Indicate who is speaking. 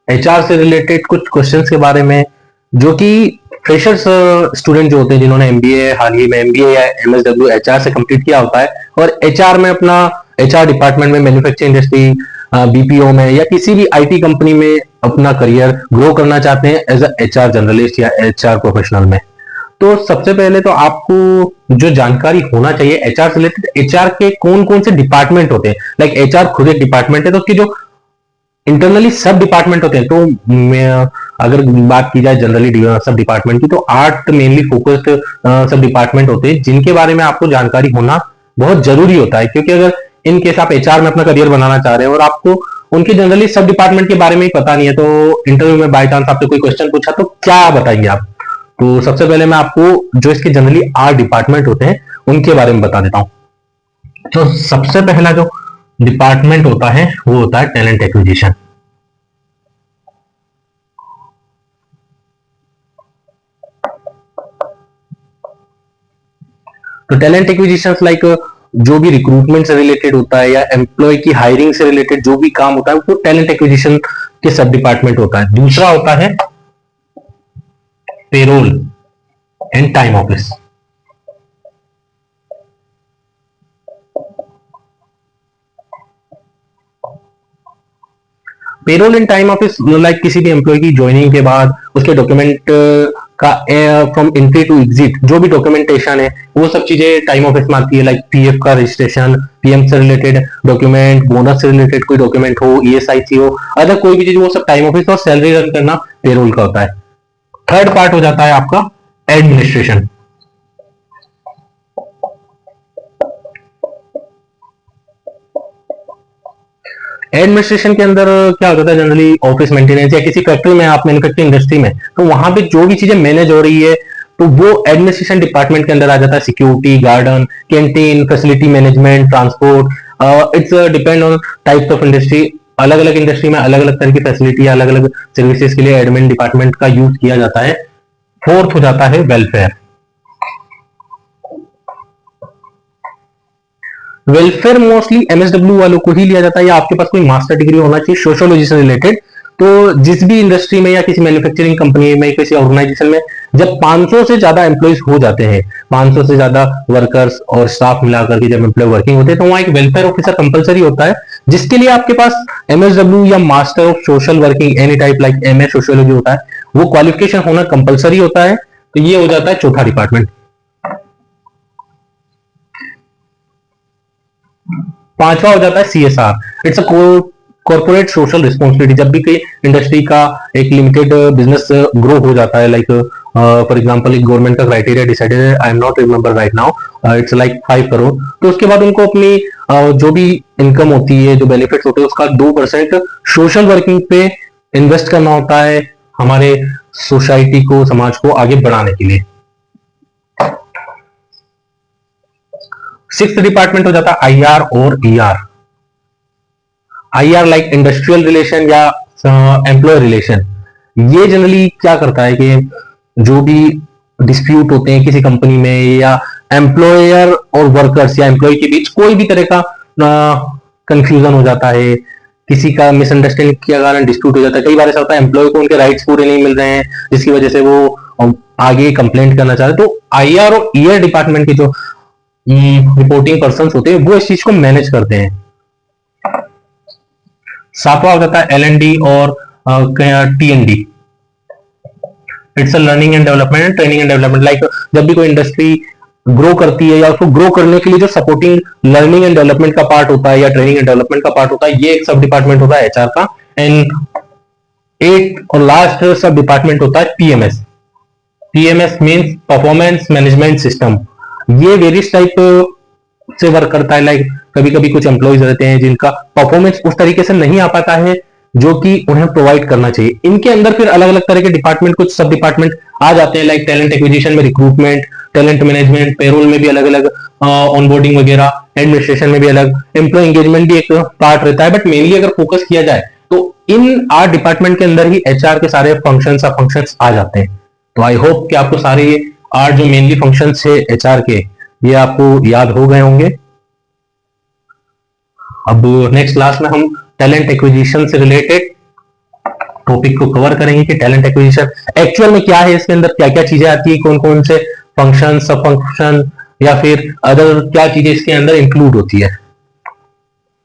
Speaker 1: HR से related कुछ questions के बारे में, जो कि फ्रेशर्स स्टूडेंट जो होते हैं जिन्होंने एमबीए हाल ही में एमबीए या एमएसडब्ल्यू एचआर से कंप्लीट किया होता है और एचआर में अपना एचआर डिपार्टमेंट में मैन्युफैक्चरिंग इंडस्ट्री, बीपीओ में या किसी भी आईटी कंपनी में अपना करियर ग्रो करना चाहते हैं एज अ एचआर जर्नलिस्ट या एचआर प्रोफेशनल में। तो सबसे पहले तो आपको जो जानकारी होना चाहिए एचआर से रिलेटेड, एचआर के कौन कौन से डिपार्टमेंट होते हैं। लाइक एचआर खुद एक डिपार्टमेंट है, तो उसकी जो इंटरनली सब डिपार्टमेंट होते हैं, तो मैं अगर बात की जाए जनरली सब डिपार्टमेंट की, तो 8 मेनली फोकस्ड सब डिपार्टमेंट होते हैं जिनके बारे में आपको जानकारी होना बहुत जरूरी होता है। क्योंकि अगर इन केस आप एचआर में अपना करियर बनाना चाह रहे हैं और आपको उनके जनरली सब डिपार्टमेंट के बारे में ही पता नहीं है, तो इंटरव्यू में बाय चांस आपसे कोई क्वेश्चन पूछा तो क्या बताएंगे आप। तो सबसे पहले मैं आपको जो इसके जनरली 8 डिपार्टमेंट होते हैं उनके बारे में बता देता हूं। तो सबसे पहला जो डिपार्टमेंट होता है वो होता है टैलेंट एक्विजिशन। तो टैलेंट एक्विजिशन लाइक जो भी रिक्रूटमेंट से रिलेटेड होता है या एम्प्लॉय की हायरिंग से रिलेटेड जो भी काम होता है वो टैलेंट एक्विजिशन के सब डिपार्टमेंट होता है। दूसरा होता है payroll and time office. Payroll and time office like किसी भी एम्प्लॉय की ज्वाइनिंग के बाद उसके डॉक्यूमेंट का फ्रॉम एंट्री टू एग्जिट जो भी डॉक्यूमेंटेशन है वो सब चीजें टाइम ऑफिस में आती है। लाइक पीएफ का रजिस्ट्रेशन, पीएम से रिलेटेड डॉक्यूमेंट, बोनस से रिलेटेड कोई डॉक्यूमेंट हो, ईएसआईसी हो, अदर कोई भी चीज, वो सब टाइम ऑफिस, और सैलरी रन करना पेरोल का होता है। थर्ड पार्ट हो जाता है आपका एडमिनिस्ट्रेशन। एडमिनिस्ट्रेशन के अंदर क्या होता है, जनरली ऑफिस मेंटेनेंस या किसी फैक्ट्री में आप मैन्युफैक्चरिंग इंडस्ट्री में, तो वहां पे जो भी चीजें मैनेज हो रही है तो वो एडमिनिस्ट्रेशन डिपार्टमेंट के अंदर आ जाता है। Security, garden, canteen, facility management, transport, it's depend on types of industry. अलग अलग इंडस्ट्री में अलग अलग तरह की फैसिलिटी, अलग अलग सर्विसेज के लिए एडमिन डिपार्टमेंट का यूज किया जाता है। फोर्थ हो जाता है वेलफेयर। वेलफेयर मोस्टली एमएसडब्ल्यू वालों को ही लिया जाता है, या आपके पास कोई मास्टर डिग्री होना चाहिए सोशियोलॉजी से रिलेटेड। तो जिस भी इंडस्ट्री में या किसी मैन्युफैक्चरिंग कंपनी में, किसी ऑर्गेनाइजेशन में जब 500 से ज्यादा एम्प्लॉइज हो जाते हैं, 500 से ज्यादा वर्कर्स और स्टाफ मिलाकर के जब एम्प्लॉय वर्किंग होते हैं, तो वहां एक वेलफेयर ऑफिसर कंपलसरी होता है, जिसके लिए आपके पास एमएसडब्ल्यू या master of social working any type like MA sociology होता है, वो क्वालिफिकेशन होना कंपलसरी होता है। तो ये हो जाता है चौथा डिपार्टमेंट। पांचवा हो जाता है CSR. It's a corporate social responsibility. जब भी कोई इंडस्ट्री का एक लिमिटेड बिजनेस ग्रो हो जाता है, लाइक फॉर एग्जांपल एक गवर्नमेंट का क्राइटेरिया डिसाइडेड है, I am not remember right now, it's like 5 crore, तो उसके बाद उनको अपनी जो भी इनकम होती है, जो बेनिफिट्स होते हैं, उसका 2% सोशल वर्किंग पे इन्वेस्ट करना होता है, हमारे सोसाइटी को, समाज को आगे बढ़ाने के लिए। सिक्स्थ डिपार्टमेंट हो जाता है आईआर और ER. IR like industrial relation या एम्प्लॉय रिलेशन। ये जनरली क्या करता है कि जो भी डिस्प्यूट होते हैं किसी कंपनी में, या एम्प्लॉयर और वर्कर्स या एम्प्लॉय के बीच कोई भी तरह का कंफ्यूजन हो जाता है, किसी का मिसअंडरस्टैंडिंग के कारण डिस्प्यूट हो जाता है। कई बार ऐसा होता है एम्प्लॉय को उनके राइट्स पूरे नहीं मिल रहे हैं, जिसकी वजह से वो आगे कंप्लेंट करना चाहते हैं। तो आईआर और ईआर डिपार्टमेंट के जो रिपोर्टिंग पर्सन होते हैं वो इस चीज को मैनेज करते हैं। सातवां हो जाता है एलएनडी और T and D. It's a learning and development, training and development. Like जब भी कोई इंडस्ट्री ग्रो करती है या उसको ग्रो करने के लिए जो सपोर्टिंग लर्निंग एंड डेवलपमेंट का पार्ट होता है या ट्रेनिंग एंड डेवलपमेंट का पार्ट होता है, ये एक सब डिपार्टमेंट होता है एचआर का। एंड 8 और लास्ट सब डिपार्टमेंट होता है PMS. PMS means performance management system. ये वेरियस टाइप से वर्क करता है। लाइक कभी कभी कुछ एम्प्लॉइज रहते हैं जिनका परफॉर्मेंस उस तरीके से नहीं आ पाता है जो कि उन्हें प्रोवाइड करना चाहिए। इनके अंदर फिर अलग अलग तरह के डिपार्टमेंट, कुछ सब डिपार्टमेंट आ जाते हैं। लाइक टैलेंट एक्विजिशन में रिक्रूटमेंट, टैलेंट मैनेजमेंट, पेरोल में भी अलग अलग, ऑनबोर्डिंग वगैरह, एडमिनिस्ट्रेशन में भी अलग, एम्प्लॉय एंगेजमेंट भी एक पार्ट रहता है। बट मेनली अगर फोकस किया जाए तो इन 8 डिपार्टमेंट के अंदर ही एचआर के सारे फंक्शंस आ जाते हैं। तो आई होप कि आपको सारे 8 जो मेनली फंक्शंस है एचआर के, ये आपको याद हो गए होंगे। अब नेक्स्ट क्लास में हम टैलेंट एक्विजिशन से रिलेटेड टॉपिक को कवर करेंगे कि टैलेंट एक्विजिशन एक्चुअल में क्या है, इसके अंदर क्या क्या चीजें आती है, कौन कौन से फंक्शन, सब फंक्शन या फिर अदर क्या चीजें इसके अंदर इंक्लूड होती है।